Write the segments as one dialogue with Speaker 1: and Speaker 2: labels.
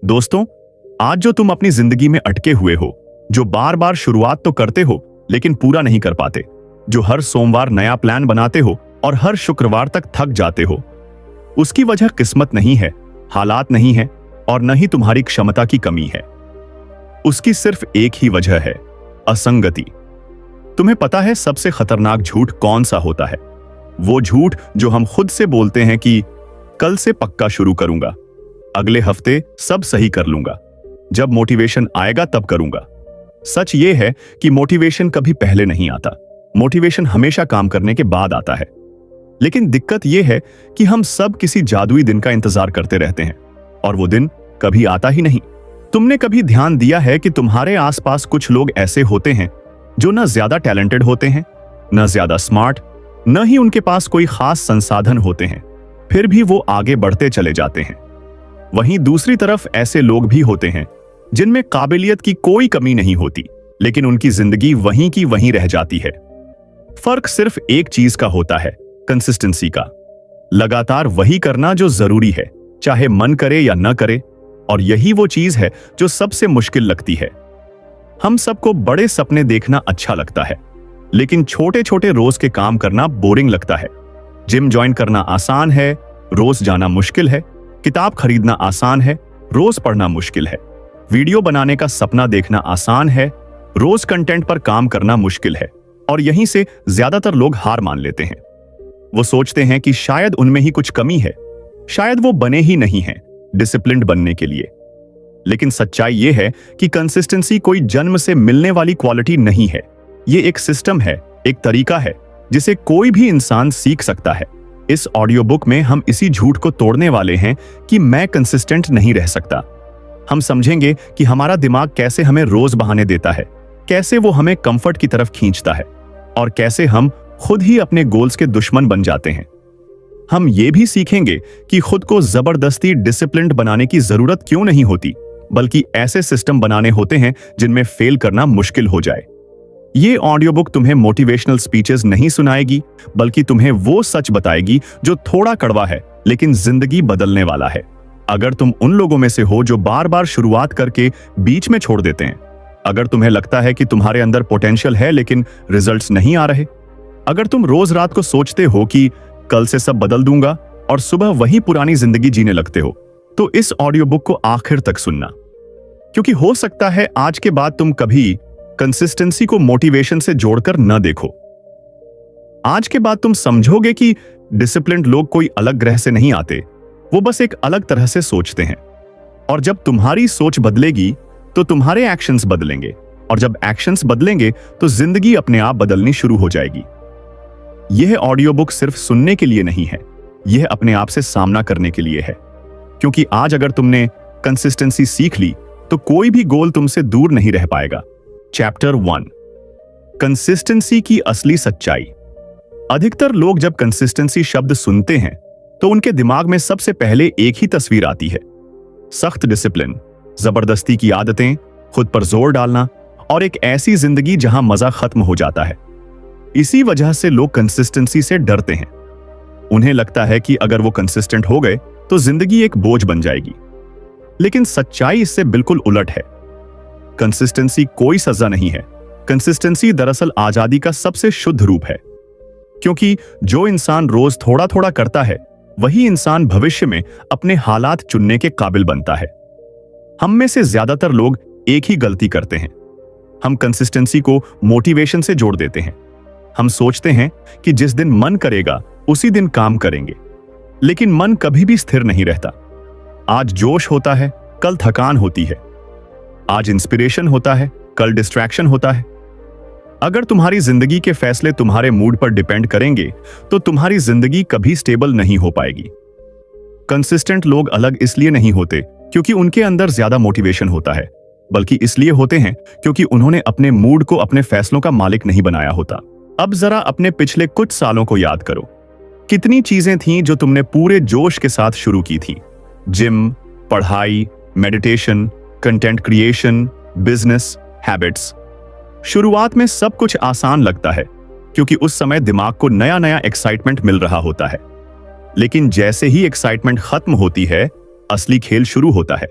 Speaker 1: दोस्तों, आज जो तुम अपनी जिंदगी में अटके हुए हो, जो बार बार शुरुआत तो करते हो लेकिन पूरा नहीं कर पाते, जो हर सोमवार नया प्लान बनाते हो और हर शुक्रवार तक थक जाते हो, उसकी वजह किस्मत नहीं है, हालात नहीं है और न ही तुम्हारी क्षमता की कमी है। उसकी सिर्फ एक ही वजह है, असंगति। तुम्हें पता है सबसे खतरनाक झूठ कौन सा होता है? वो झूठ जो हम खुद से बोलते हैं कि कल से पक्का शुरू करूंगा, अगले हफ्ते सब सही कर लूंगा, जब मोटिवेशन आएगा तब करूंगा। सच ये है कि मोटिवेशन कभी पहले नहीं आता, मोटिवेशन हमेशा काम करने के बाद आता है। लेकिन दिक्कत यह है कि हम सब किसी जादुई दिन का इंतजार करते रहते हैं और वो दिन कभी आता ही नहीं। तुमने कभी ध्यान दिया है कि तुम्हारे आसपास कुछ लोग ऐसे होते हैं जो न ज्यादा टैलेंटेड होते हैं, न ज्यादा स्मार्ट, न ही उनके पास कोई खास संसाधन होते हैं, फिर भी वो आगे बढ़ते चले जाते हैं। वहीं दूसरी तरफ ऐसे लोग भी होते हैं जिनमें काबिलियत की कोई कमी नहीं होती, लेकिन उनकी जिंदगी वहीं की वहीं रह जाती है। फर्क सिर्फ एक चीज का होता है, कंसिस्टेंसी का। लगातार वही करना जो जरूरी है, चाहे मन करे या न करे। और यही वो चीज है जो सबसे मुश्किल लगती है। हम सबको बड़े सपने देखना अच्छा लगता है, लेकिन छोटे छोटे रोज के काम करना बोरिंग लगता है। जिम ज्वाइन करना आसान है, रोज जाना मुश्किल है। किताब खरीदना आसान है, रोज पढ़ना मुश्किल है। वीडियो बनाने का सपना देखना आसान है, रोज कंटेंट पर काम करना मुश्किल है। और यहीं से ज्यादातर लोग हार मान लेते हैं। वो सोचते हैं कि शायद उनमें ही कुछ कमी है, शायद वो बने ही नहीं हैं डिसिप्लिन्ड बनने के लिए। लेकिन सच्चाई ये है कि कंसिस्टेंसी कोई जन्म से मिलने वाली क्वालिटी नहीं है। ये एक सिस्टम है, एक तरीका है जिसे कोई भी इंसान सीख सकता है। इस ऑडियो बुक में हम इसी झूठ को तोड़ने वाले हैं कि मैं कंसिस्टेंट नहीं रह सकता। हम समझेंगे कि हमारा दिमाग कैसे हमें रोज बहाने देता है, कैसे वो हमें कंफर्ट की तरफ खींचता है और कैसे हम खुद ही अपने गोल्स के दुश्मन बन जाते हैं। हम ये भी सीखेंगे कि खुद को जबरदस्ती डिसिप्लिन्ड बनाने की जरूरत क्यों नहीं होती, बल्कि ऐसे सिस्टम बनाने होते हैं जिनमें फेल करना मुश्किल हो जाए। ये ऑडियो बुक तुम्हें मोटिवेशनल स्पीचेस नहीं सुनाएगी, बल्कि तुम्हें वो सच बताएगी जो थोड़ा कड़वा है लेकिन जिंदगी बदलने वाला है। अगर तुम उन लोगों में से हो जो बार बार शुरुआत करके बीच में छोड़ देते हैं, अगर तुम्हें लगता है कि तुम्हारे अंदर पोटेंशियल है लेकिन रिजल्ट्स नहीं आ रहे, अगर तुम रोज रात को सोचते हो कि कल से सब बदल दूंगा और सुबह वही पुरानी जिंदगी जीने लगते हो, तो इस ऑडियो बुक को आखिर तक सुनना। क्योंकि हो सकता है आज के बाद तुम कभी कंसिस्टेंसी को मोटिवेशन से जोड़कर न देखो। आज के बाद तुम समझोगे कि डिसिप्लिन्ड लोग कोई अलग ग्रह से नहीं आते, वो बस एक अलग तरह से सोचते हैं। और जब तुम्हारी सोच बदलेगी तो तुम्हारे एक्शंस बदलेंगे, और जब एक्शंस बदलेंगे तो जिंदगी अपने आप बदलनी शुरू हो जाएगी। यह ऑडियो बुक सिर्फ सुनने के लिए नहीं है, यह अपने आप से सामना करने के लिए है। क्योंकि आज अगर तुमने कंसिस्टेंसी सीख ली तो कोई भी गोल तुमसे दूर नहीं रह पाएगा। चैप्टर 1, कंसिस्टेंसी की असली सच्चाई। अधिकतर लोग जब कंसिस्टेंसी शब्द सुनते हैं तो उनके दिमाग में सबसे पहले एक ही तस्वीर आती है, सख्त डिसिप्लिन, जबरदस्ती की आदतें, खुद पर जोर डालना और एक ऐसी जिंदगी जहां मजा खत्म हो जाता है। इसी वजह से लोग कंसिस्टेंसी से डरते हैं। उन्हें लगता है कि अगर वो कंसिस्टेंट हो गए तो जिंदगी एक बोझ बन जाएगी। लेकिन सच्चाई इससे बिल्कुल उलट है। कंसिस्टेंसी कोई सजा नहीं है। कंसिस्टेंसी दरअसल आजादी का सबसे शुद्ध रूप है। क्योंकि जो इंसान रोज थोड़ा थोड़ा करता है, वही इंसान भविष्य में अपने हालात चुनने के काबिल बनता है। हम में से ज्यादातर लोग एक ही गलती करते हैं, हम कंसिस्टेंसी को मोटिवेशन से जोड़ देते हैं। हम सोचते हैं कि जिस दिन मन करेगा उसी दिन काम करेंगे, लेकिन मन कभी भी स्थिर नहीं रहता। आज जोश होता है, कल थकान होती है। आज इंस्पिरेशन होता है, कल डिस्ट्रैक्शन होता है। अगर तुम्हारी जिंदगी के फैसले तुम्हारे मूड पर डिपेंड करेंगे तो तुम्हारी जिंदगी कभी स्टेबल नहीं हो पाएगी। कंसिस्टेंट लोग अलग इसलिए नहीं होते क्योंकि उनके अंदर ज्यादा मोटिवेशन होता है, बल्कि इसलिए होते हैं क्योंकि उन्होंने अपने मूड को अपने फैसलों का मालिक नहीं बनाया होता। अब जरा अपने पिछले कुछ सालों को याद करो। कितनी चीजें थीं जो तुमने पूरे जोश के साथ शुरू की थी? जिम, पढ़ाई, meditation, content creation, business, habits. शुरुआत में सब कुछ आसान लगता है क्योंकि उस समय दिमाग को नया नया एक्साइटमेंट मिल रहा होता है। लेकिन जैसे ही एक्साइटमेंट खत्म होती है, असली खेल शुरू होता है।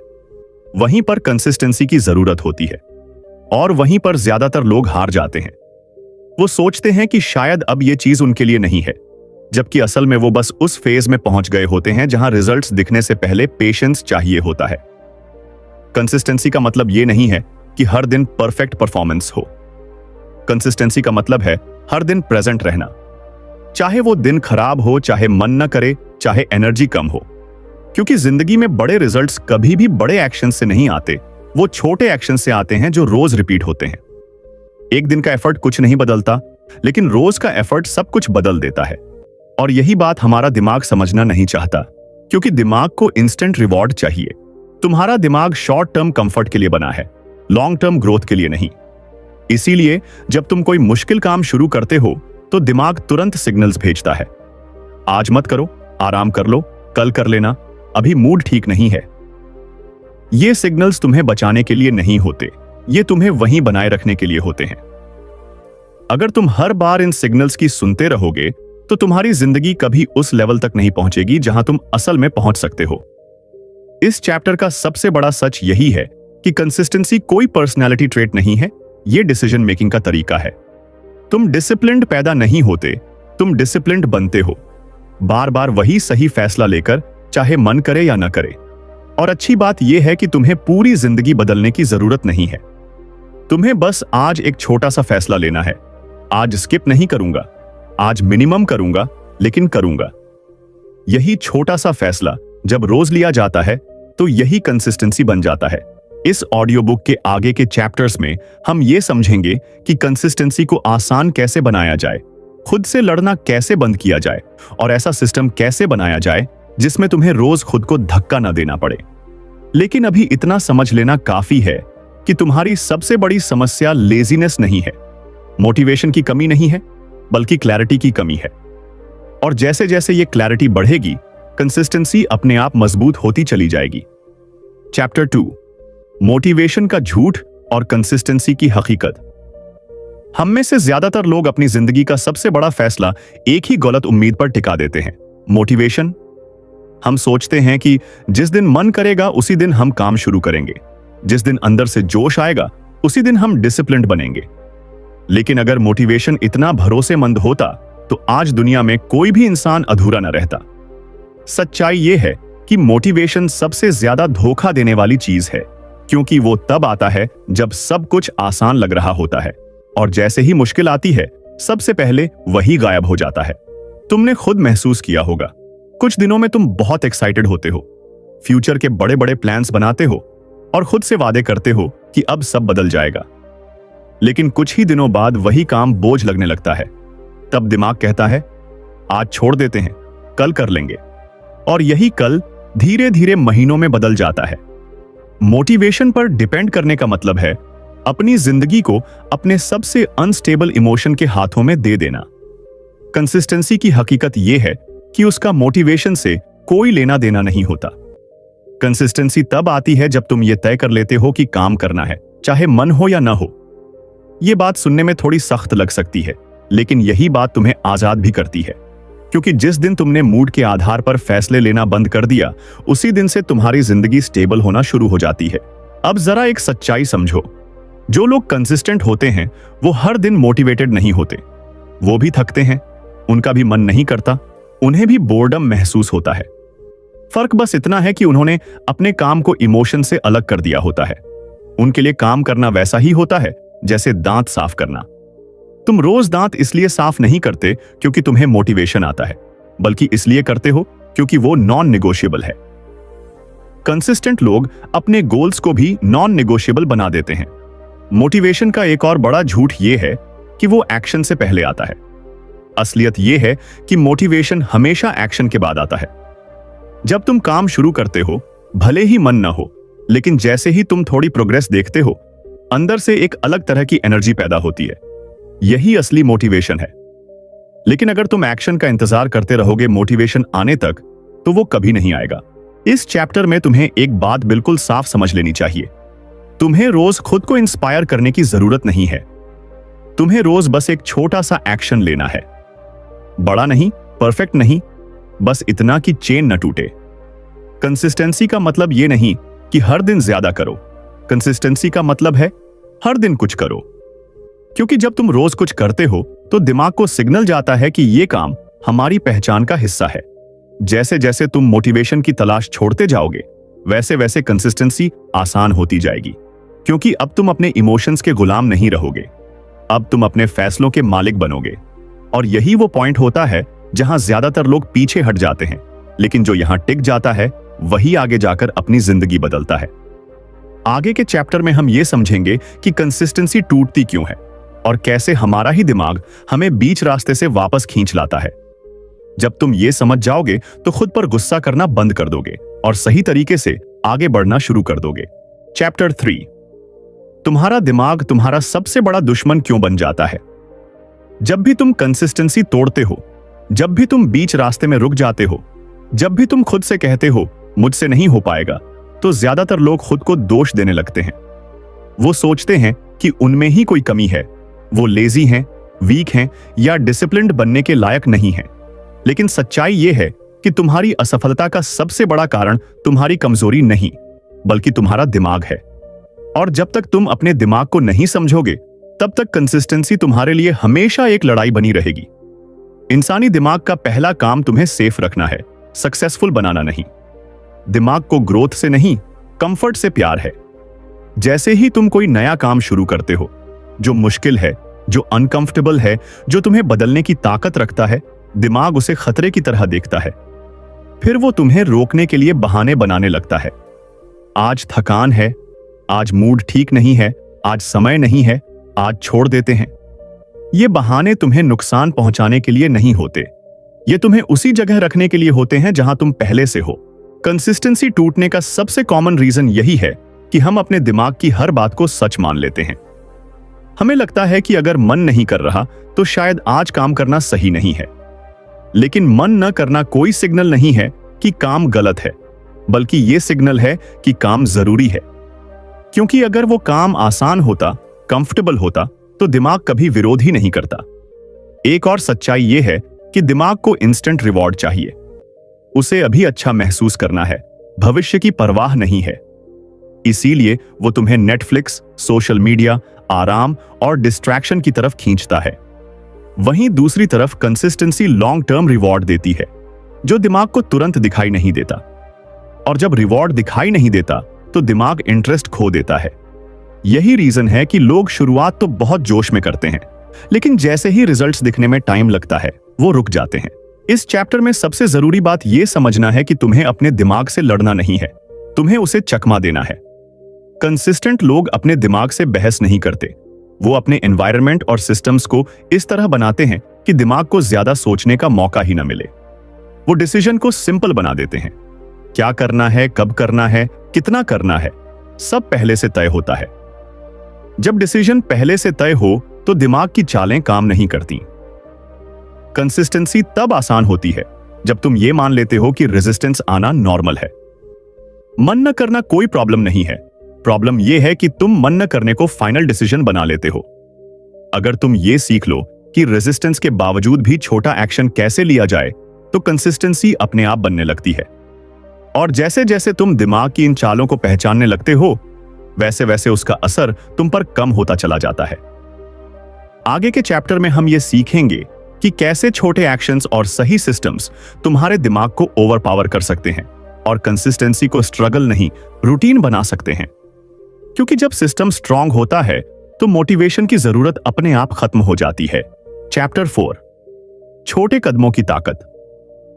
Speaker 1: वहीं पर कंसिस्टेंसी की जरूरत होती है और वहीं पर ज्यादातर लोग हार जाते हैं। वो सोचते हैं कि शायद अब ये चीज उनके लिए नहीं है, जबकि असल में वो बस उस फेज में पहुंच गए होते हैं जहां रिजल्ट्स दिखने से पहले पेशेंस चाहिए होता है। कंसिस्टेंसी का मतलब ये नहीं है कि हर दिन परफेक्ट परफॉर्मेंस हो। कंसिस्टेंसी का मतलब है हर दिन प्रेजेंट रहना, चाहे वो दिन खराब हो, चाहे मन न करे, चाहे एनर्जी कम हो। क्योंकि जिंदगी में बड़े रिजल्ट्स कभी भी बड़े एक्शन से नहीं आते, वो छोटे एक्शन से आते हैं जो रोज रिपीट होते हैं। एक दिन का एफर्ट कुछ नहीं बदलता, लेकिन रोज का एफर्ट सब कुछ बदल देता है। और यही बात हमारा दिमाग समझना नहीं चाहता, क्योंकि दिमाग को इंस्टेंट रिवॉर्ड चाहिए। तुम्हारा दिमाग शॉर्ट टर्म कंफर्ट के लिए बना है, लॉन्ग टर्म ग्रोथ के लिए नहीं। इसीलिए जब तुम कोई मुश्किल काम शुरू करते हो तो दिमाग तुरंत सिग्नल्स भेजता है, आज मत करो, आराम कर लो, कल कर लेना, अभी मूड ठीक नहीं है। ये सिग्नल्स तुम्हें बचाने के लिए नहीं होते, ये तुम्हें वहीं बनाए रखने के लिए होते हैं। अगर तुम हर बार इन सिग्नल्स की सुनते रहोगे तो तुम्हारी जिंदगी कभी उस लेवल तक नहीं पहुंचेगी जहां तुम असल में पहुंच सकते हो। इस चैप्टर का सबसे बड़ा सच यही है कि कंसिस्टेंसी कोई पर्सनैलिटी ट्रेट नहीं है, ये डिसीजन मेकिंग का तरीका है। तुम डिसिप्लिन्ड पैदा नहीं होते, तुम डिसिप्लिन्ड बनते हो, बार बार वही सही फैसला लेकर, चाहे मन करे या न करे। और अच्छी बात यह है कि तुम्हें पूरी जिंदगी बदलने की जरूरत नहीं है। तुम्हें बस आज एक छोटा सा फैसला लेना है, आज स्किप नहीं करूंगा, आज मिनिमम करूंगा, लेकिन करूंगा। यही छोटा सा फैसला जब रोज लिया जाता है तो यही कंसिस्टेंसी बन जाता है। इस ऑडियो बुक के आगे के चैप्टर्स में हम ये समझेंगे कि कंसिस्टेंसी को आसान कैसे बनाया जाए, खुद से लड़ना कैसे बंद किया जाए, और ऐसा सिस्टम कैसे बनाया जाए जिसमें तुम्हें रोज खुद को धक्का न देना पड़े। लेकिन अभी इतना समझ लेना काफी है कि तुम्हारी सबसे बड़ी समस्या लेजीनेस नहीं है, मोटिवेशन की कमी नहीं है, बल्कि क्लैरिटी की कमी है। और जैसे जैसे ये क्लैरिटी बढ़ेगी, कंसिस्टेंसी अपने आप मजबूत होती चली जाएगी। चैप्टर 2, मोटिवेशन का झूठ और कंसिस्टेंसी की हकीकत। हम में से ज्यादातर लोग अपनी जिंदगी का सबसे बड़ा फैसला एक ही गलत उम्मीद पर टिका देते हैं, मोटिवेशन। हम सोचते हैं कि जिस दिन मन करेगा उसी दिन हम काम शुरू करेंगे, जिस दिन अंदर से जोश आएगा उसी दिन हम डिसिप्लिन्ड बनेंगे। लेकिन अगर मोटिवेशन इतना भरोसेमंद होता तो आज दुनिया में कोई भी इंसान अधूरा न रहता। सच्चाई यह है कि मोटिवेशन सबसे ज्यादा धोखा देने वाली चीज है, क्योंकि वो तब आता है जब सब कुछ आसान लग रहा होता है, और जैसे ही मुश्किल आती है सबसे पहले वही गायब हो जाता है। तुमने खुद महसूस किया होगा, कुछ दिनों में तुम बहुत एक्साइटेड होते हो, फ्यूचर के बड़े बड़े प्लान्स बनाते हो और खुद से वादे करते हो कि अब सब बदल जाएगा। लेकिन कुछ ही दिनों बाद वही काम बोझ लगने लगता है। तब दिमाग कहता है, आज छोड़ देते हैं, कल कर लेंगे। और यही कल धीरे धीरे महीनों में बदल जाता है। मोटिवेशन पर डिपेंड करने का मतलब है अपनी जिंदगी को अपने सबसे अनस्टेबल इमोशन के हाथों में दे देना। कंसिस्टेंसी की हकीकत यह है कि उसका मोटिवेशन से कोई लेना देना नहीं होता। कंसिस्टेंसी तब आती है जब तुम ये तय कर लेते हो कि काम करना है, चाहे मन हो या ना हो। यह बात सुनने में थोड़ी सख्त लग सकती है, लेकिन यही बात तुम्हें आजाद भी करती है, क्योंकि जिस दिन तुमने मूड के आधार पर फैसले लेना बंद कर दिया, उसी दिन से तुम्हारी जिंदगी स्टेबल होना शुरू हो जाती है। अब जरा एक सच्चाई समझो, जो लोग कंसिस्टेंट होते हैं वो हर दिन मोटिवेटेड नहीं होते, वो भी थकते हैं, उनका भी मन नहीं करता, उन्हें भी बोर्डम महसूस होता है। फर्क बस इतना है कि उन्होंने अपने काम को इमोशन से अलग कर दिया होता है। उनके लिए काम करना वैसा ही होता है जैसे दांत साफ करना। तुम रोज दांत इसलिए साफ नहीं करते क्योंकि तुम्हें मोटिवेशन आता है, बल्कि इसलिए करते हो क्योंकि वो नॉन नेगोशिएबल है। कंसिस्टेंट लोग अपने गोल्स को भी नॉन नेगोशिएबल बना देते हैं। मोटिवेशन का एक और बड़ा झूठ यह है कि वो एक्शन से पहले आता है। असलियत यह है कि मोटिवेशन हमेशा एक्शन के बाद आता है। जब तुम काम शुरू करते हो, भले ही मन न हो, लेकिन जैसे ही तुम थोड़ी प्रोग्रेस देखते हो, अंदर से एक अलग तरह की एनर्जी पैदा होती है। यही असली मोटिवेशन है। लेकिन अगर तुम एक्शन का इंतजार करते रहोगे मोटिवेशन आने तक, तो वो कभी नहीं आएगा। इस चैप्टर में तुम्हें एक बात बिल्कुल साफ समझ लेनी चाहिए। तुम्हें रोज खुद को इंस्पायर करने की जरूरत नहीं है। तुम्हें रोज बस एक छोटा सा एक्शन लेना है, बड़ा नहीं, परफेक्ट नहीं, बस इतना कि चेन न टूटे। कंसिस्टेंसी का मतलब यह नहीं कि हर दिन ज्यादा करो। कंसिस्टेंसी का मतलब है हर दिन कुछ करो, क्योंकि जब तुम रोज कुछ करते हो तो दिमाग को सिग्नल जाता है कि ये काम हमारी पहचान का हिस्सा है। जैसे जैसे तुम मोटिवेशन की तलाश छोड़ते जाओगे, वैसे वैसे कंसिस्टेंसी आसान होती जाएगी, क्योंकि अब तुम अपने इमोशंस के गुलाम नहीं रहोगे। अब तुम अपने फैसलों के मालिक बनोगे। और यही वो पॉइंट होता है जहां ज्यादातर लोग पीछे हट जाते हैं, लेकिन जो यहां टिक जाता है वही आगे जाकर अपनी जिंदगी बदलता है। आगे के चैप्टर में हम ये समझेंगे कि कंसिस्टेंसी टूटती क्यों है और कैसे हमारा ही दिमाग हमें बीच रास्ते से वापस खींच लाता है। जब तुम ये समझ जाओगे तो खुद पर गुस्सा करना बंद कर दोगे और सही तरीके से आगे बढ़ना शुरू कर दोगे। चैप्टर 3, तुम्हारा दिमाग तुम्हारा सबसे बड़ा दुश्मन क्यों बन जाता है। जब भी तुम कंसिस्टेंसी तोड़ते हो, जब भी तुम बीच रास्ते में रुक जाते हो, जब भी तुम खुद से कहते हो मुझसे नहीं हो पाएगा, तो ज्यादातर लोग खुद को दोष देने लगते हैं। वो सोचते हैं कि उनमें ही कोई कमी है, वो लेजी हैं, वीक हैं या डिसिप्लिन्ड बनने के लायक नहीं हैं। लेकिन सच्चाई ये है कि तुम्हारी असफलता का सबसे बड़ा कारण तुम्हारी कमजोरी नहीं, बल्कि तुम्हारा दिमाग है। और जब तक तुम अपने दिमाग को नहीं समझोगे, तब तक कंसिस्टेंसी तुम्हारे लिए हमेशा एक लड़ाई बनी रहेगी। इंसानी दिमाग का पहला काम तुम्हें सेफ रखना है, सक्सेसफुल बनाना नहीं। दिमाग को ग्रोथ से नहीं, कंफर्ट से प्यार है। जैसे ही तुम कोई नया काम शुरू करते हो, जो मुश्किल है, जो अनकंफर्टेबल है, जो तुम्हें बदलने की ताकत रखता है, दिमाग उसे खतरे की तरह देखता है। फिर वो तुम्हें रोकने के लिए बहाने बनाने लगता है। आज थकान है, आज मूड ठीक नहीं है, आज समय नहीं है, आज छोड़ देते हैं। ये बहाने तुम्हें नुकसान पहुंचाने के लिए नहीं होते, ये तुम्हें उसी जगह रखने के लिए होते हैं जहां तुम पहले से हो। कंसिस्टेंसी टूटने का सबसे कॉमन रीजन यही है कि हम अपने दिमाग की हर बात को सच मान लेते हैं। हमें लगता है कि अगर मन नहीं कर रहा तो शायद आज काम करना सही नहीं है। लेकिन मन न करना कोई सिग्नल नहीं है कि काम गलत है, बल्कि यह सिग्नल है कि काम जरूरी है। क्योंकि अगर वो काम आसान होता, कंफर्टेबल होता, तो दिमाग कभी विरोध ही नहीं करता। एक और सच्चाई यह है कि दिमाग को इंस्टेंट रिवॉर्ड चाहिए। उसे अभी अच्छा महसूस करना है, भविष्य की परवाह नहीं है। इसीलिए वो तुम्हें नेटफ्लिक्स, सोशल मीडिया, आराम और डिस्ट्रैक्शन की तरफ खींचता है। वहीं दूसरी तरफ कंसिस्टेंसी लॉन्ग टर्म रिवॉर्ड देती है, जो दिमाग को तुरंत दिखाई नहीं देता। और जब रिवॉर्ड दिखाई नहीं देता तो दिमाग इंटरेस्ट खो देता है। यही रीजन है कि लोग शुरुआत तो बहुत जोश में करते हैं, लेकिन जैसे ही रिजल्ट्स दिखने में टाइम लगता है, वो रुक जाते हैं। इस चैप्टर में सबसे जरूरी बात यह समझना है कि तुम्हें अपने दिमाग से लड़ना नहीं है, तुम्हें उसे चकमा देना है। कंसिस्टेंट लोग अपने दिमाग से बहस नहीं करते, वो अपने एनवायरनमेंट और सिस्टम्स को इस तरह बनाते हैं कि दिमाग को ज्यादा सोचने का मौका ही न मिले। वो डिसीजन को सिंपल बना देते हैं। क्या करना है, कब करना है, कितना करना है, सब पहले से तय होता है। जब डिसीजन पहले से तय हो तो दिमाग की चालें काम नहीं करती। कंसिस्टेंसी तब आसान होती है जब तुम ये मान लेते हो कि रेजिस्टेंस आना नॉर्मल है। मन न करना कोई प्रॉब्लम नहीं है, प्रॉब्लम यह है कि तुम मन न करने को फाइनल डिसीजन बना लेते हो। अगर तुम ये सीख लो कि रेजिस्टेंस के बावजूद भी छोटा एक्शन कैसे लिया जाए, तो कंसिस्टेंसी अपने आप बनने लगती है। और जैसे जैसे तुम दिमाग की इन चालों को पहचानने लगते हो, वैसे वैसे उसका असर तुम पर कम होता चला जाता है। आगे के चैप्टर में हम ये सीखेंगे कि कैसे छोटे एक्शंस और सही सिस्टम्स तुम्हारे दिमाग को ओवरपावर कर सकते हैं और कंसिस्टेंसी को स्ट्रगल नहीं, रूटीन बना सकते हैं। क्योंकि जब सिस्टम स्ट्रांग होता है तो मोटिवेशन की जरूरत अपने आप खत्म हो जाती है। चैप्टर 4, छोटे कदमों की ताकत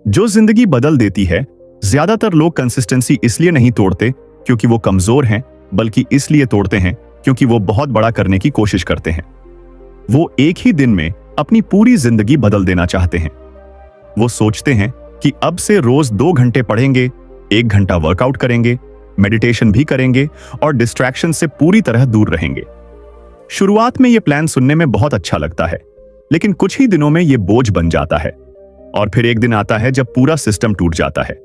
Speaker 1: जो जिंदगी बदल देती है। ज्यादातर लोग कंसिस्टेंसी इसलिए नहीं तोड़ते क्योंकि वो कमजोर हैं, बल्कि इसलिए तोड़ते हैं क्योंकि वो बहुत बड़ा करने की कोशिश करते हैं। वो एक ही दिन में अपनी पूरी जिंदगी बदल देना चाहते हैं। वो सोचते हैं कि अब से रोज 2 घंटे पढ़ेंगे, 1 घंटा वर्कआउट करेंगे, मेडिटेशन भी करेंगे और डिस्ट्रैक्शन से पूरी तरह दूर रहेंगे। शुरुआत में यह प्लान सुनने में बहुत अच्छा लगता है, लेकिन कुछ ही दिनों में यह बोझ बन जाता है। और फिर एक दिन आता है जब पूरा सिस्टम टूट जाता है।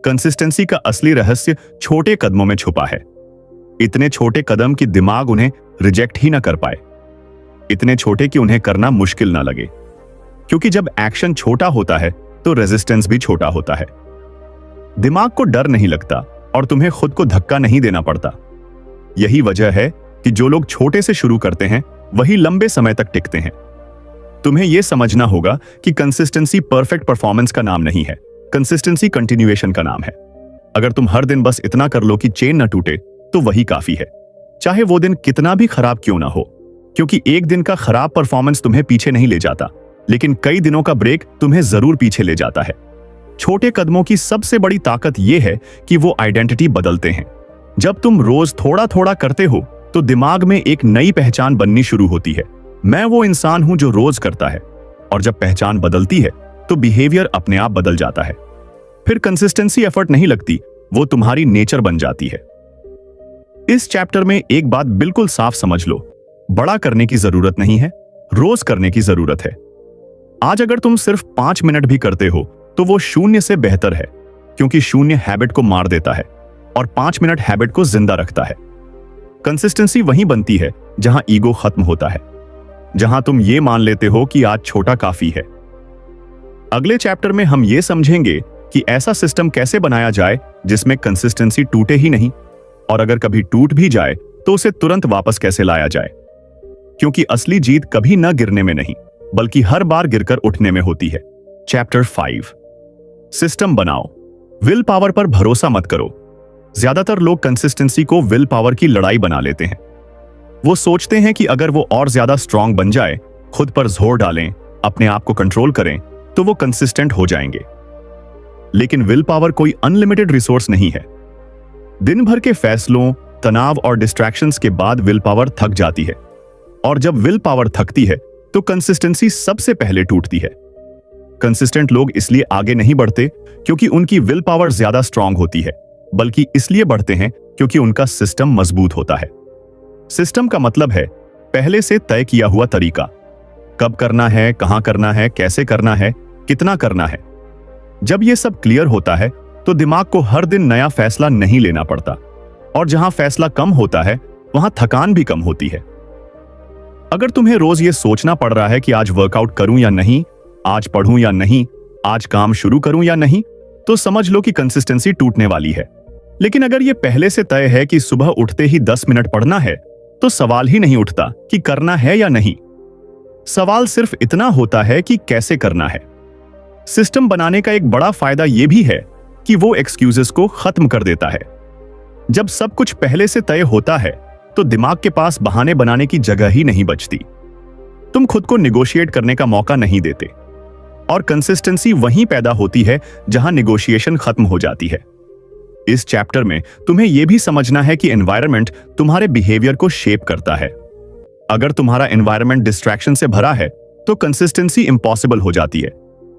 Speaker 1: कंसिस्टेंसी का असली रहस्य छोटे कदमों में छुपा है। इतने छोटे कदम कि दिमाग उन्हें रिजेक्ट ही ना कर पाए, इतने छोटे कि उन्हें करना मुश्किल ना लगे। क्योंकि जब एक्शन छोटा होता है तो रेजिस्टेंस भी छोटा होता है। दिमाग को डर नहीं लगता, और तुम्हें खुद को धक्का नहीं देना पड़ता। यही वजह है कि जो लोग छोटे से शुरू करते हैं वही लंबे समय तक टिकते हैं। तुम्हें यह समझना होगा कि कंसिस्टेंसी परफेक्ट परफॉर्मेंस का नाम नहीं है, कंसिस्टेंसी कंटिन्यूएशन का नाम है। अगर तुम हर दिन बस इतना कर लो कि चेन न टूटे तो वही काफी है, चाहे वो दिन कितना भी खराब क्यों ना हो। क्योंकि एक दिन का खराब परफॉर्मेंस तुम्हें पीछे नहीं ले जाता, लेकिन कई दिनों का ब्रेक तुम्हें जरूर पीछे ले जाता है। छोटे कदमों की सबसे बड़ी ताकत यह है कि वो आइडेंटिटी बदलते हैं। जब तुम रोज थोड़ा थोड़ा करते हो तो दिमाग में एक नई पहचान बननी शुरू होती है। मैं वो इंसान हूं जो रोज करता है। और जब पहचान बदलती है तो बिहेवियर अपने आप बदल जाता है। फिर कंसिस्टेंसी एफर्ट नहीं लगती, वो तुम्हारी नेचर बन जाती है। इस चैप्टर में एक बात बिल्कुल साफ समझ लो, बड़ा करने की जरूरत नहीं है, रोज करने की जरूरत है। आज अगर तुम सिर्फ 5 मिनट भी करते हो तो वो 0 से बेहतर है, क्योंकि 0 हैबिट को मार देता है और 5 मिनट हैबिट को जिंदा रखता है। कंसिस्टेंसी वहीं बनती है जहां ईगो खत्म होता है, जहां तुम ये मान लेते हो कि आज छोटा काफी है। अगले चैप्टर में हम ये समझेंगे कि ऐसा सिस्टम कैसे बनाया जाए जिसमें कंसिस्टेंसी टूटे ही नहीं, और अगर कभी टूट भी जाए तो उसे तुरंत वापस कैसे लाया जाए। क्योंकि असली जीत कभी न गिरने में नहीं, बल्कि हर बार गिरकर उठने में होती है। चैप्टर 5, सिस्टम बनाओ। विल पावर पर भरोसा मत करो। ज्यादातर लोग कंसिस्टेंसी को विल पावर की लड़ाई बना लेते हैं। वो सोचते हैं कि अगर वो और ज्यादा स्ट्रांग बन जाए, खुद पर जोर डालें, अपने आप को कंट्रोल करें, तो वो कंसिस्टेंट हो जाएंगे। लेकिन विल पावर कोई अनलिमिटेड रिसोर्स नहीं है। दिन भर के फैसलों, तनाव और डिस्ट्रैक्शंस के बाद विल पावर थक जाती है, और जब विल पावर थकती है तो कंसिस्टेंसी सबसे पहले टूटती है। कंसिस्टेंट लोग इसलिए आगे नहीं बढ़ते क्योंकि उनकी विल पावर ज्यादा स्ट्रांग होती है, बल्कि इसलिए बढ़ते हैं क्योंकि उनका सिस्टम मजबूत होता है। सिस्टम का मतलब है पहले से तय किया हुआ तरीका, कब करना है, कहां करना है, कैसे करना है, कितना करना है। जब यह सब क्लियर होता है तो दिमाग को हर दिन नया फैसला नहीं लेना पड़ता, और जहां फैसला कम होता है वहां थकान भी कम होती है। अगर तुम्हें रोज ये सोचना पड़ रहा है कि आज वर्कआउट करूं या नहीं, आज पढ़ूं या नहीं, आज काम शुरू करूं या नहीं, तो समझ लो कि कंसिस्टेंसी टूटने वाली है। लेकिन अगर ये पहले से तय है कि सुबह उठते ही 10 मिनट पढ़ना है, तो सवाल ही नहीं उठता कि करना है या नहीं। सवाल सिर्फ इतना होता है कि कैसे करना है। सिस्टम बनाने का एक बड़ा फायदा यह भी है कि वो एक्सक्यूजेस को खत्म कर देता है। जब सब कुछ पहले से तय होता है तो दिमाग के पास बहाने बनाने की जगह ही नहीं बचती। तुम खुद को निगोशिएट करने का मौका नहीं देते, और कंसिस्टेंसी वहीं पैदा होती है जहां निगोशिएशन खत्म हो जाती है। इस चैप्टर में तुम्हें यह भी समझना है कि एनवायरनमेंट तुम्हारे बिहेवियर को शेप करता है। अगर तुम्हारा एनवायरनमेंट डिस्ट्रैक्शन से भरा है तो कंसिस्टेंसी इंपॉसिबल हो जाती है,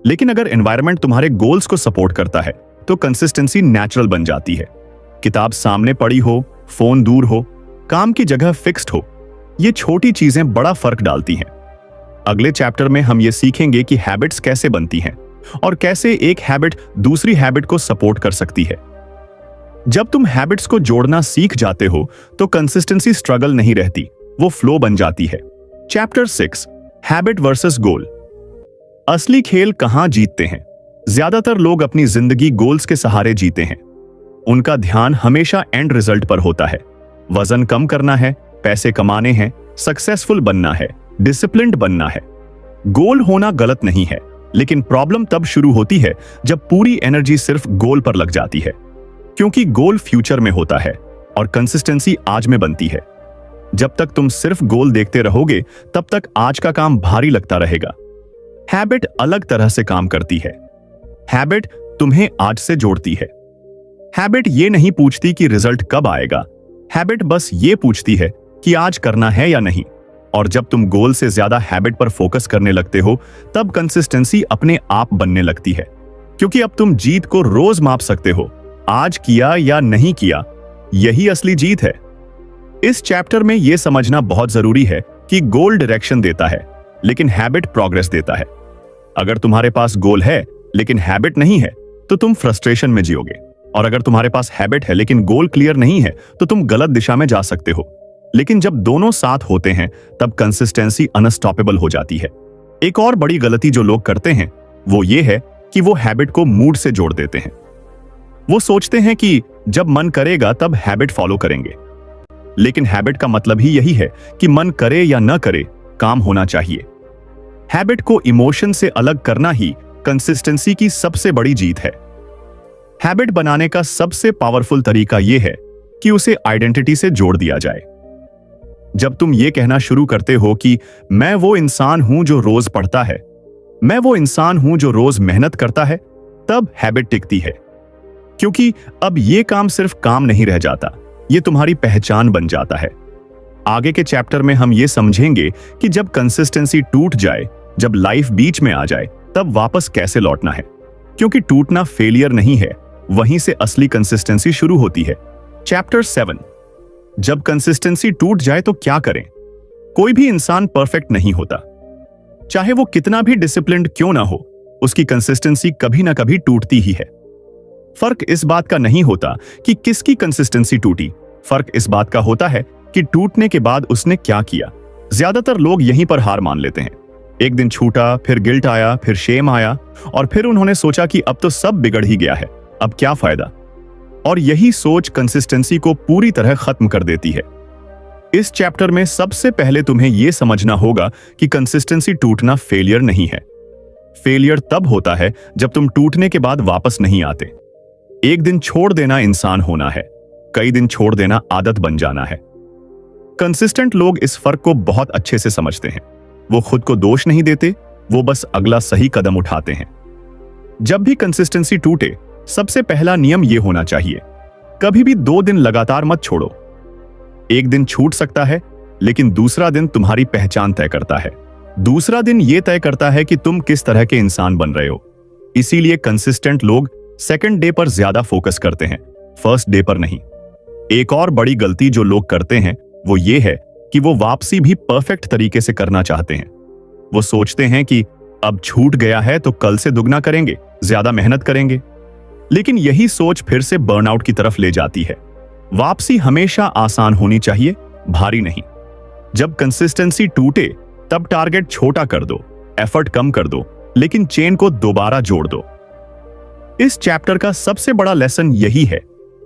Speaker 1: लेकिन अगर एनवायरनमेंट तुम्हारे गोल्स को सपोर्ट करता है तो कंसिस्टेंसी नेचुरल बन जाती है। किताब सामने पड़ी हो, फोन दूर हो, काम की जगह फिक्स्ड हो, ये छोटी चीजें बड़ा फर्क डालती हैं। अगले चैप्टर में हम ये सीखेंगे कि हैबिट्स कैसे बनती हैं और कैसे एक हैबिट दूसरी हैबिट को सपोर्ट कर सकती है। जब तुम हैबिट्स को जोड़ना सीख जाते हो तो कंसिस्टेंसी स्ट्रगल नहीं रहती, वो फ्लो बन जाती है। Chapter 6, habit versus goal. असली खेल कहां जीतते हैं? ज्यादातर लोग अपनी जिंदगी गोल्स के सहारे जीते हैं। उनका ध्यान हमेशा एंड रिजल्ट पर होता है। वजन कम करना है, पैसे कमाने हैं, सक्सेसफुल बनना है, डिसिप्लिन्ड बनना है। गोल होना गलत नहीं है, लेकिन प्रॉब्लम तब शुरू होती है जब पूरी एनर्जी सिर्फ गोल पर लग जाती है, क्योंकि गोल फ्यूचर में होता है और कंसिस्टेंसी आज में बनती है। जब तक तुम सिर्फ गोल देखते रहोगे तब तक आज का काम भारी लगता रहेगा। हैबिट अलग तरह से काम करती है। हैबिट तुम्हें आज से जोड़ती है। हैबिट ये नहीं पूछती कि रिजल्ट कब आएगा, हैबिट बस ये पूछती है कि आज करना है या नहीं। और जब तुम गोल से ज्यादा हैबिट पर फोकस करने लगते हो तब कंसिस्टेंसी अपने आप बनने लगती है, क्योंकि अब तुम जीत को रोज माप सकते हो, आज किया या नहीं किया, यही असली जीत है। इस चैप्टर में यह समझना बहुत जरूरी है कि गोल डायरेक्शन देता है लेकिन हैबिट प्रोग्रेस देता है। अगर तुम्हारे पास गोल है लेकिन हैबिट नहीं है तो तुम फ्रस्ट्रेशन में जियोगे, और अगर तुम्हारे पास हैबिट है लेकिन गोल क्लियर नहीं है तो तुम गलत दिशा में जा सकते हो। लेकिन जब दोनों साथ होते हैं तब कंसिस्टेंसी अनस्टॉपेबल हो जाती है। एक और बड़ी गलती जो लोग करते हैं वो ये है कि वो हैबिट को मूड से जोड़ देते हैं। वो सोचते हैं कि जब मन करेगा तब हैबिट फॉलो करेंगे, लेकिन हैबिट का मतलब ही यही है कि मन करे या न करे, काम होना चाहिए। हैबिट को इमोशन से अलग करना ही कंसिस्टेंसी की सबसे बड़ी जीत है। हैबिट बनाने का सबसे पावरफुल तरीका यह है कि उसे आइडेंटिटी से जोड़ दिया जाए। जब तुम यह कहना शुरू करते हो कि मैं वो इंसान हूं जो रोज पढ़ता है, मैं वो इंसान हूं जो रोज मेहनत करता है, तब हैबिट टिकती है। क्योंकि अब यह काम सिर्फ काम नहीं रह जाता, यह तुम्हारी पहचान बन जाता है। आगे के चैप्टर में हम यह समझेंगे कि जब कंसिस्टेंसी टूट जाए, जब लाइफ बीच में आ जाए, तब वापस कैसे लौटना है। क्योंकि टूटना फेलियर नहीं है, वहीं से असली कंसिस्टेंसी शुरू होती है। चैप्टर 7, जब कंसिस्टेंसी टूट जाए तो क्या करें। कोई भी इंसान परफेक्ट नहीं होता, चाहे वो कितना भी डिसिप्लिन्ड क्यों ना हो, उसकी कंसिस्टेंसी कभी ना कभी टूटती ही है। फर्क इस बात का नहीं होता कि किसकी कंसिस्टेंसी टूटी, फर्क इस बात का होता है कि टूटने के बाद उसने क्या किया। ज्यादातर लोग यहीं पर हार मान लेते हैं। एक दिन छूटा, फिर गिल्ट आया, फिर शेम आया, और फिर उन्होंने सोचा कि अब तो सब बिगड़ ही गया है, अब क्या फायदा। और यही सोच कंसिस्टेंसी को पूरी तरह खत्म कर देती है। इस चैप्टर में सबसे पहले तुम्हें यह समझना होगा कि कंसिस्टेंसी टूटना फेलियर नहीं है। फेलियर तब होता है जब तुम टूटने के बाद वापस नहीं आते। एक दिन छोड़ देना इंसान होना है, कई दिन छोड़ देना आदत बन जाना है। कंसिस्टेंट लोग इस फर्क को बहुत अच्छे से समझते हैं। वो खुद को दोष नहीं देते, वो बस अगला सही कदम उठाते हैं। जब भी कंसिस्टेंसी टूटे, सबसे पहला नियम यह होना चाहिए, कभी भी 2 दिन लगातार मत छोड़ो। एक दिन छूट सकता है, लेकिन दूसरा दिन तुम्हारी पहचान तय करता है। दूसरा दिन यह तय करता है कि तुम किस तरह के इंसान बन रहे हो। इसीलिए कंसिस्टेंट लोग सेकंड डे पर ज्यादा फोकस करते हैं, फर्स्ट डे पर नहीं। एक और बड़ी गलती जो लोग करते हैं वो ये है कि वो वापसी भी परफेक्ट तरीके से करना चाहते हैं। वो सोचते हैं कि अब छूट गया है तो कल से दुगना करेंगे, ज्यादा मेहनत करेंगे। लेकिन यही सोच फिर से बर्नआउट की तरफ ले जाती है। वापसी हमेशा आसान होनी चाहिए, भारी नहीं। जब कंसिस्टेंसी टूटे तब टारगेट छोटा कर दो, एफर्ट कम कर दो, लेकिन चेन को दोबारा जोड़ दो। इस चैप्टर का सबसे बड़ा लेसन यही है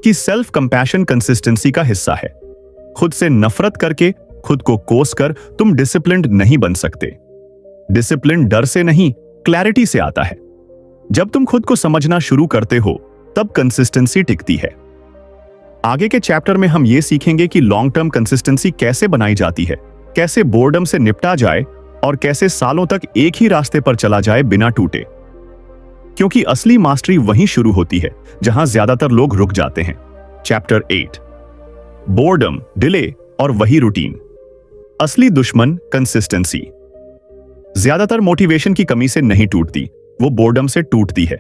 Speaker 1: कि सेल्फ कंपैशन कंसिस्टेंसी का हिस्सा है। खुद से नफरत करके, खुद को कोस कर तुम डिसिप्लिन्ड नहीं बन सकते। डिसिप्लिन डर से नहीं, क्लैरिटी से आता है। जब तुम खुद को समझना शुरू करते हो, तब कंसिस्टेंसी टिकती है। आगे के चैप्टर में हम ये सीखेंगे कि लॉन्ग टर्म कंसिस्टेंसी कैसे बनाई जाती है, कैसे बोर्डम से निपटा जाए और कैसे सालों तक एक ही रास्ते पर चला जाए बिना टूटे। क्योंकि असली मास्टरी वहीं शुरू होती है जहां ज्यादातर लोग रुक जाते हैं। चैप्टर 8, बोर्डम, डिले और वही रूटीन। असली दुश्मन कंसिस्टेंसी। ज्यादातर मोटिवेशन की कमी से नहीं टूटती, वो बोर्डम से टूटती है।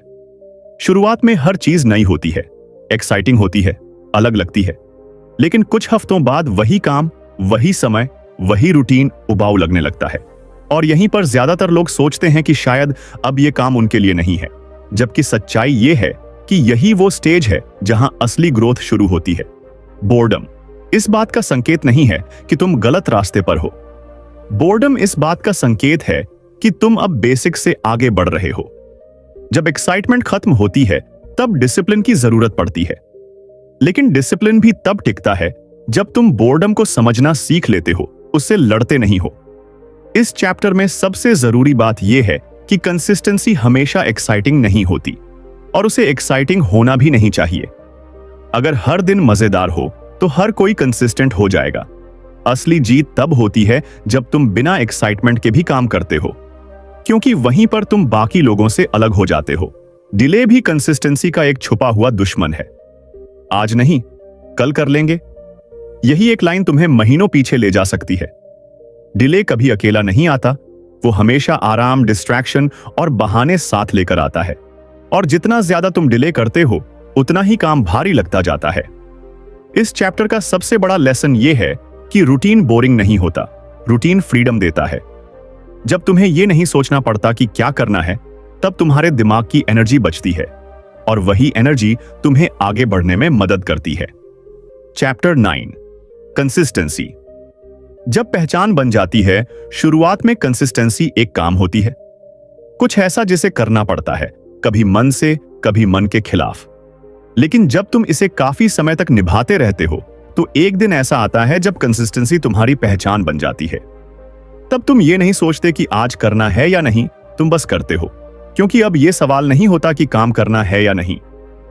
Speaker 1: शुरुआत में हर चीज नई होती है, एक्साइटिंग होती है, अलग लगती है, लेकिन कुछ हफ्तों बाद वही काम, वही समय, वही रूटीन उबाऊ लगने लगता है। और यहीं पर ज्यादातर लोग सोचते हैं कि शायद अब यह काम उनके लिए नहीं है, जबकि सच्चाई यह है कि यही वो स्टेज है जहां असली ग्रोथ शुरू होती है। बोर्डम इस बात का संकेत नहीं है कि तुम गलत रास्ते पर हो। बोर्डम इस बात का संकेत है कि तुम अब बेसिक से आगे बढ़ रहे हो। जब एक्साइटमेंट खत्म होती है, तब डिसिप्लिन की जरूरत पड़ती है। लेकिन डिसिप्लिन भी तब टिकता है जब तुम बोर्डम को समझना सीख लेते हो, उससे लड़ते नहीं हो। इस चैप्टर में सबसे जरूरी बात यह है कि कंसिस्टेंसी हमेशा एक्साइटिंग नहीं होती और उसे एक्साइटिंग होना भी नहीं चाहिए। अगर हर दिन मजेदार हो तो हर कोई कंसिस्टेंट हो जाएगा। असली जीत तब होती है जब तुम बिना एक्साइटमेंट के भी काम करते हो, क्योंकि वहीं पर तुम बाकी लोगों से अलग हो जाते हो। डिले भी कंसिस्टेंसी का एक छुपा हुआ दुश्मन है। आज नहीं, कल कर लेंगे, यही एक लाइन तुम्हें महीनों पीछे ले जा सकती है। डिले कभी अकेला नहीं आता, वो हमेशा आराम, डिस्ट्रैक्शन और बहाने साथ लेकर आता है। और जितना ज्यादा तुम डिले करते हो, उतना ही काम भारी लगता जाता है। इस चैप्टर का सबसे बड़ा लेसन यह है कि रूटीन बोरिंग नहीं होता, रूटीन फ्रीडम देता है। जब तुम्हें यह नहीं सोचना पड़ता कि क्या करना है, तब तुम्हारे दिमाग की एनर्जी बचती है और वही एनर्जी तुम्हें आगे बढ़ने में मदद करती है। Chapter 9, consistency. जब पहचान बन जाती है, शुरुआत में कंसिस्टेंसी एक काम होती है, कुछ ऐसा जिसे करना पड़ता है, कभी मन से, कभी मन के खिलाफ। लेकिन जब तुम इसे काफी समय तक निभाते रहते हो तो एक दिन ऐसा आता है जब कंसिस्टेंसी तुम्हारी पहचान बन जाती है। तब तुम ये नहीं सोचते कि आज करना है या नहीं, तुम बस करते हो, क्योंकि अब ये सवाल नहीं होता कि काम करना है या नहीं,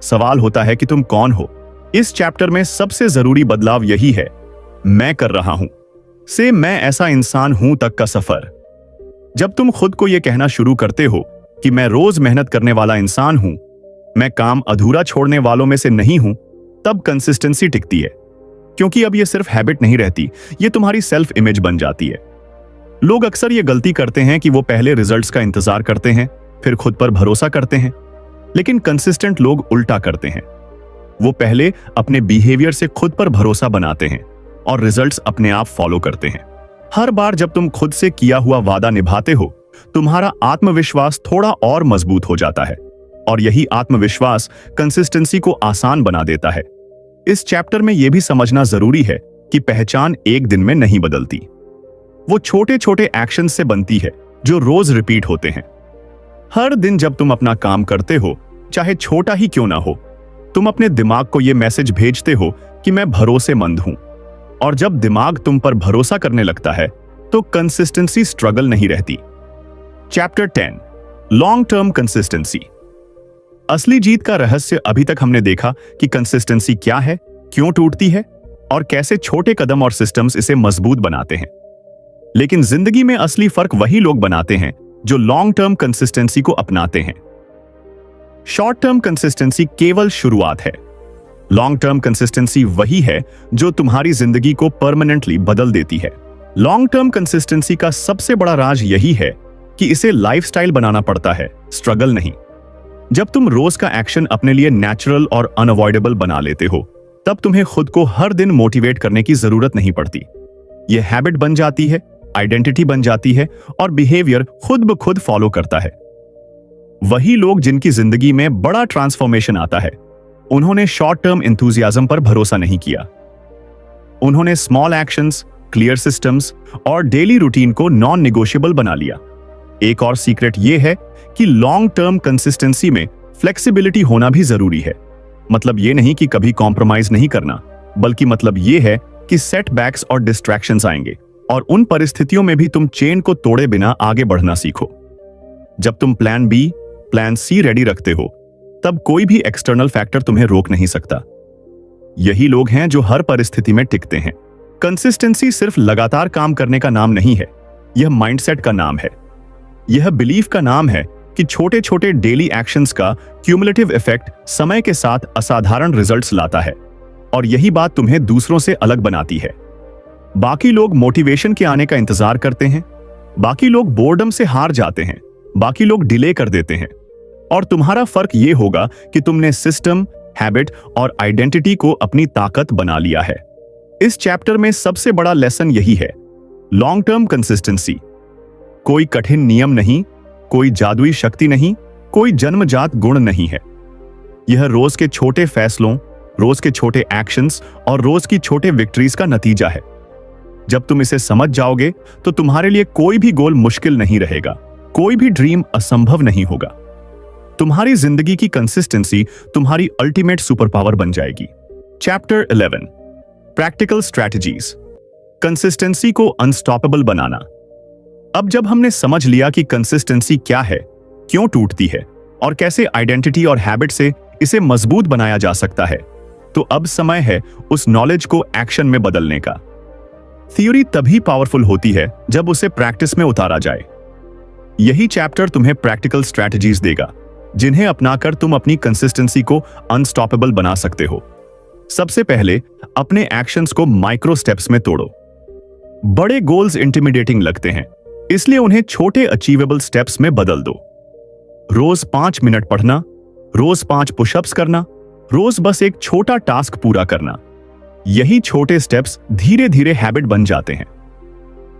Speaker 1: सवाल होता है कि तुम कौन हो। इस चैप्टर में सबसे जरूरी बदलाव यही है, मैं कर रहा हूं से मैं ऐसा इंसान हूं तक का सफर। जब तुम खुद को यह कहना शुरू करते हो कि मैं रोज मेहनत करने वाला इंसान हूं, मैं काम अधूरा छोड़ने वालों में से नहीं हूं, तब कंसिस्टेंसी टिकती है, क्योंकि अब यह सिर्फ हैबिट नहीं रहती, यह तुम्हारी सेल्फ इमेज बन जाती है। लोग अक्सर यह गलती करते हैं कि वो पहले रिजल्ट्स का इंतजार करते हैं, फिर खुद पर भरोसा करते हैं, लेकिन कंसिस्टेंट लोग उल्टा करते हैं। वो पहले अपने बिहेवियर से खुद पर भरोसा बनाते हैं और रिजल्ट्स अपने आप फॉलो करते हैं। हर बार जब तुम खुद से किया हुआ वादा निभाते हो, तुम्हारा आत्मविश्वास थोड़ा और मजबूत हो जाता है, और यही आत्मविश्वास कंसिस्टेंसी को आसान बना देता है। इस चैप्टर में यह भी समझना जरूरी है कि पहचान एक दिन में नहीं बदलती, वो छोटे छोटे एक्शन से बनती है जो रोज रिपीट होते हैं। हर दिन जब तुम अपना काम करते हो, चाहे छोटा ही क्यों ना हो, तुम अपने दिमाग को यह मैसेज भेजते हो कि मैं भरोसेमंद हूं, और जब दिमाग तुम पर भरोसा करने लगता है तो कंसिस्टेंसी स्ट्रगल नहीं रहती। Chapter 10 long term consistency. असली जीत का रहस्य अभी तक हमने देखा कि कंसिस्टेंसी क्या है, क्यों टूटती है, और कैसे छोटे कदम और सिस्टम्स इसे मजबूत बनाते हैं। लेकिन जिंदगी में असली फर्क वही लोग बनाते हैं जो लॉन्ग टर्म कंसिस्टेंसी को अपनाते हैं। शॉर्ट टर्म कंसिस्टेंसी केवल शुरुआत है, लॉन्ग टर्म कंसिस्टेंसी वही है जो तुम्हारी जिंदगी को परमानेंटली बदल देती है। लॉन्ग टर्म कंसिस्टेंसी का सबसे बड़ा राज यही है कि इसे लाइफस्टाइल बनाना पड़ता है, स्ट्रगल नहीं। जब तुम रोज का एक्शन अपने लिए नेचुरल और अनअवॉइडेबल बना लेते हो, तब तुम्हें खुद को हर दिन मोटिवेट करने की जरूरत नहीं पड़ती। यह हैबिट बन जाती है, आइडेंटिटी बन जाती है, और बिहेवियर खुद ब खुद फॉलो करता है। वही लोग जिनकी जिंदगी में बड़ा ट्रांसफॉर्मेशन आता है, उन्होंने शॉर्ट टर्म एंथुसियाज्म पर भरोसा नहीं किया। उन्होंने स्मॉल एक्शंस, क्लियर सिस्टम्स और डेली रूटीन को नॉन नेगोशिएबल बना लिया। एक और सीक्रेट यह है कि लॉन्ग टर्म कंसिस्टेंसी में फ्लेक्सिबिलिटी होना भी जरूरी है। मतलब यह नहीं कि कभी कॉम्प्रोमाइज नहीं करना, बल्कि मतलब यह है कि सेटबैक्स और डिस्ट्रैक्शंस आएंगे, और उन परिस्थितियों में भी तुम चेन को तोड़े बिना आगे बढ़ना सीखो। जब तुम plan B, plan C ready रखते हो, तब कोई भी एक्सटर्नल फैक्टर तुम्हें रोक नहीं सकता। यही लोग हैं जो हर परिस्थिति में टिकते हैं। कंसिस्टेंसी सिर्फ लगातार काम करने का नाम नहीं है, यह माइंडसेट का नाम है। यह बिलीफ का नाम है कि छोटे छोटे डेली एक्शंस का क्यूमुलेटिव इफेक्ट समय के साथ असाधारण रिजल्ट्स लाता है, और यही बात तुम्हें दूसरों से अलग बनाती है। बाकी लोग मोटिवेशन के आने का इंतजार करते हैं, बाकी लोग बोर्डम से हार जाते हैं, बाकी लोग डिले कर देते हैं, और तुम्हारा फर्क यह होगा कि तुमने सिस्टम, हैबिट और आइडेंटिटी को अपनी ताकत बना लिया है। इस चैप्टर में सबसे बड़ा लेसन यही है, लॉन्ग टर्म कंसिस्टेंसी कोई कठिन नियम नहीं, कोई जादुई शक्ति नहीं, कोई जन्मजात गुण नहीं है। यह रोज के छोटे फैसलों, रोज के छोटे एक्शंस और रोज की छोटे विक्ट्रीज का नतीजा है। जब तुम इसे समझ जाओगे तो तुम्हारे लिए कोई भी गोल मुश्किल नहीं रहेगा, कोई भी ड्रीम असंभव नहीं होगा। तुम्हारी जिंदगी की कंसिस्टेंसी तुम्हारी अल्टीमेट सुपर पावर बन जाएगी। Chapter 11 practical strategies. कंसिस्टेंसी को अनस्टॉपेबल बनाना। अब जब हमने समझ लिया कि कंसिस्टेंसी क्या है, क्यों टूटती है, और कैसे आइडेंटिटी और हैबिट से इसे मजबूत बनाया जा सकता है, तो अब समय है उस नॉलेज को एक्शन में बदलने का। थ्योरी तभी पावरफुल होती है जब उसे प्रैक्टिस में उतारा जाए। यही चैप्टर तुम्हें प्रैक्टिकल स्ट्रैटेजीज देगा जिन्हें अपनाकर तुम अपनी कंसिस्टेंसी को अनस्टॉपेबल बना सकते हो। सबसे पहले अपने एक्शंस को माइक्रो स्टेप्स में तोड़ो। बड़े गोल्स इंटिमिडेटिंग लगते हैं, इसलिए उन्हें छोटे अचीवेबल स्टेप्स में बदल दो। रोज 5 मिनट पढ़ना, रोज 5 पुशअप्स करना, रोज बस एक छोटा टास्क पूरा करना। यही छोटे स्टेप्स धीरे धीरे हैबिट बन जाते हैं।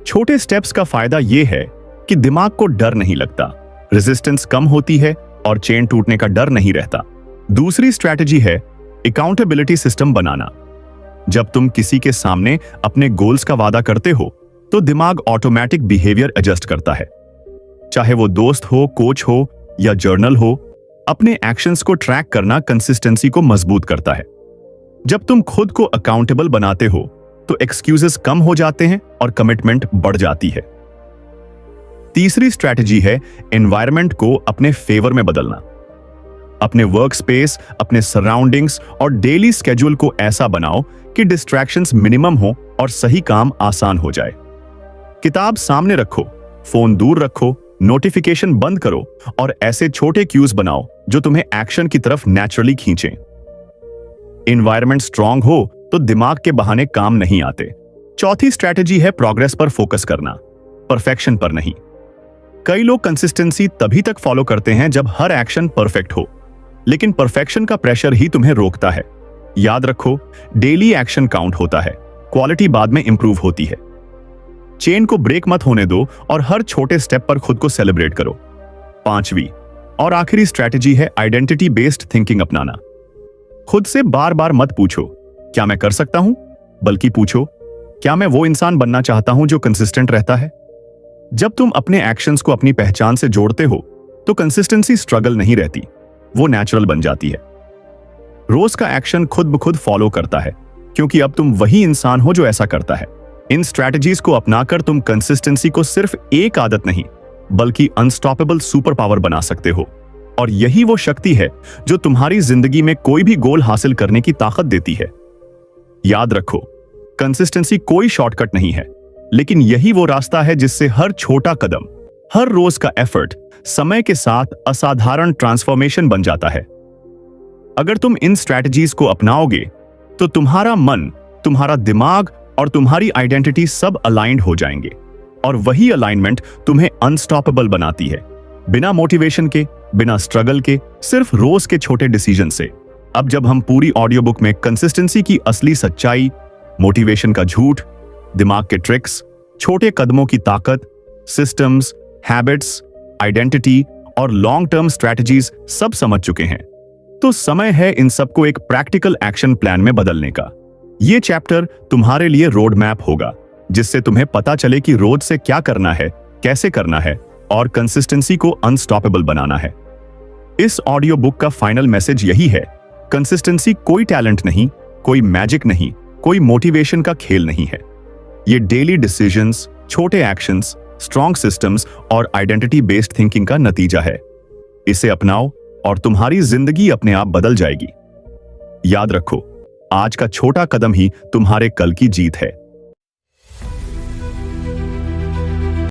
Speaker 1: छोटे स्टेप्स का फायदा यह है कि दिमाग को डर नहीं लगता, रेजिस्टेंस कम होती है और चेन टूटने का डर नहीं रहता। दूसरी स्ट्रैटेजी है अकाउंटेबिलिटी सिस्टम बनाना। जब तुम किसी के सामने अपने गोल्स का वादा करते हो तो दिमाग ऑटोमेटिक बिहेवियर एडजस्ट करता है। चाहे वो दोस्त हो, कोच हो या जर्नल हो, अपने एक्शंस को ट्रैक करना कंसिस्टेंसी को मजबूत करता है। जब तुम खुद को अकाउंटेबल बनाते हो तो एक्सक्यूजेस कम हो जाते हैं और कमिटमेंट बढ़ जाती है। तीसरी स्ट्रैटेजी है एनवायरनमेंट को अपने फेवर में बदलना। अपने वर्क स्पेस, अपने सराउंडिंग्स और डेली स्केड्यूल को ऐसा बनाओ कि डिस्ट्रैक्शंस मिनिमम हो और सही काम आसान हो जाए। किताब सामने रखो, फोन दूर रखो, नोटिफिकेशन बंद करो और ऐसे छोटे क्यूज बनाओ जो तुम्हें एक्शन की तरफ नेचुरली खींचें। एनवायरनमेंट स्ट्रांग हो तो दिमाग के बहाने काम नहीं आते। चौथी स्ट्रैटेजी है प्रोग्रेस पर फोकस करना, परफेक्शन पर नहीं। कई लोग कंसिस्टेंसी तभी तक फॉलो करते हैं जब हर एक्शन परफेक्ट हो, लेकिन परफेक्शन का प्रेशर ही तुम्हें रोकता है। याद रखो, डेली एक्शन काउंट होता है, क्वालिटी बाद में इंप्रूव होती है। चेन को ब्रेक मत होने दो और हर छोटे स्टेप पर खुद को सेलिब्रेट करो। पांचवी और आखिरी स्ट्रैटेजी है आइडेंटिटी बेस्ड थिंकिंग अपनाना। खुद से बार बार मत पूछो क्या मैं कर सकता हूं, बल्कि पूछो क्या मैं वो इंसान बनना चाहता हूं जो कंसिस्टेंट रहता है। जब तुम अपने एक्शंस को अपनी पहचान से जोड़ते हो तो कंसिस्टेंसी स्ट्रगल नहीं रहती, वो नेचुरल बन जाती है। रोज का एक्शन खुद ब खुद फॉलो करता है, क्योंकि अब तुम वही इंसान हो जो ऐसा करता है। इन स्ट्रैटेजीज को अपनाकर तुम कंसिस्टेंसी को सिर्फ एक आदत नहीं बल्कि अनस्टॉपेबल सुपर पावर बना सकते हो। और यही वो शक्ति है जो तुम्हारी जिंदगी में कोई भी गोल हासिल करने की ताकत देती है। याद रखो, कंसिस्टेंसी कोई शॉर्टकट नहीं है, लेकिन यही वो रास्ता है जिससे हर छोटा कदम, हर रोज का एफर्ट समय के साथ असाधारण ट्रांसफॉर्मेशन बन जाता है। अगर तुम इन स्ट्रैटेजीज को अपनाओगे तो तुम्हारा मन, तुम्हारा दिमाग और तुम्हारी आइडेंटिटी सब अलाइंड हो जाएंगे, और वही अलाइनमेंट तुम्हें अनस्टॉपेबल बनाती है, बिना मोटिवेशन के, बिना स्ट्रगल के, सिर्फ रोज के छोटे डिसीजन से। अब जब हम पूरी ऑडियो बुक में कंसिस्टेंसी की असली सच्चाई, मोटिवेशन का झूठ, दिमाग के ट्रिक्स, छोटे कदमों की ताकत, सिस्टम्स, हैबिट्स, आइडेंटिटी और लॉन्ग टर्म स्ट्रैटेजीज सब समझ चुके हैं, तो समय है इन सबको एक प्रैक्टिकल एक्शन प्लान में बदलने का। ये चैप्टर तुम्हारे लिए रोड मैप होगा, जिससे तुम्हें पता चले कि रोज से क्या करना है, कैसे करना है और कंसिस्टेंसी को अनस्टॉपेबल बनाना है। इस ऑडियो बुक का फाइनल मैसेज यही है, कंसिस्टेंसी कोई टैलेंट नहीं, कोई मैजिक नहीं, कोई मोटिवेशन का खेल नहीं है। ये डेली डिसीजंस, छोटे एक्शंस, स्ट्रॉन्ग सिस्टम्स और आइडेंटिटी बेस्ड थिंकिंग का नतीजा है। इसे अपनाओ और तुम्हारी जिंदगी अपने आप बदल जाएगी। याद रखो, आज का छोटा कदम ही तुम्हारे कल की जीत है।